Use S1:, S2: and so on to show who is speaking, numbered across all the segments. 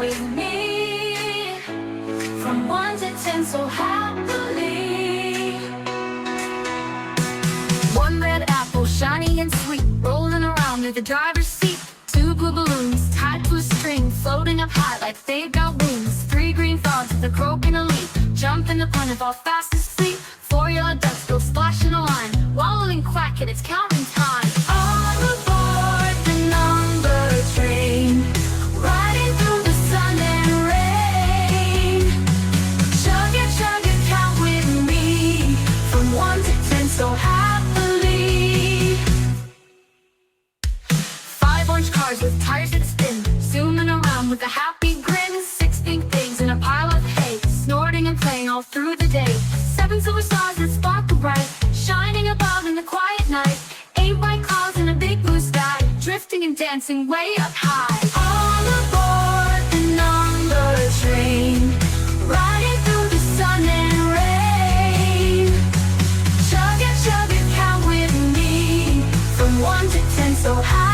S1: with me. From 1 to 10 so happily. One red apple, shiny and sweet, rolling around near the driver's seat. 2 blue balloons tied to a string, floating up high like they've got wings. 3 green frogs with a croak and a leap, jump in the pond and fall fast asleep. 4 yellow ducks go splash in a line, wallowing quack and it's counting time. On aboard the number train, riding through the sun and rain. Chug it, count with me. From 1 to 10 so happily. 5 orange cars with tires that spin, zooming around with a happy grin. 6 pink pigs in a pile of hay, snorting and playing all through the day. 7 silver stars that sparkle bright, shining above in the quiet night. 8 white clouds in a big blue sky, drifting and dancing way up high. All aboard the number train, riding through the sun and rain. Chug it, count with me. From 1 to 10 so happily.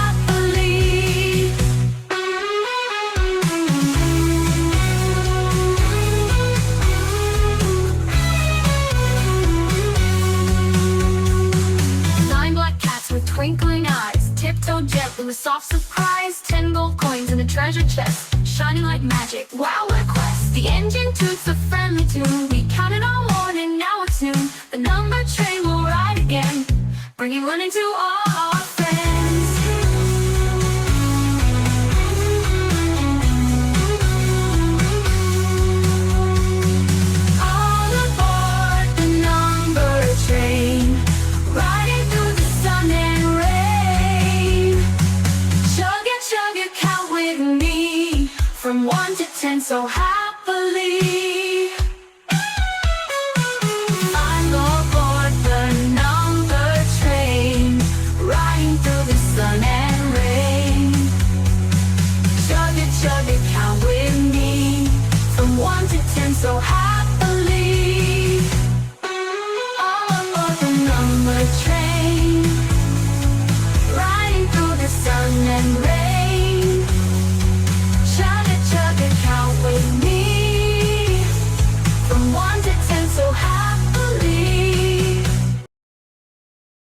S1: Twinkling eyes, tiptoe gently with soft surprise. 10 gold coins in a treasure chest, shining like magic, wow, what a quest. The engine toots a friendly tune, we counted all morning, now it's noon. The number train will ride again, bringing learning to all our friends. All aboard the number train, riding through the sun and count with me. From 1 to 10 so happily. I'm aboard the number train, riding through the sun and rain. Chug it, count with me. From 1 to 10 so happily. All aboard the number train, riding through the sun and rain.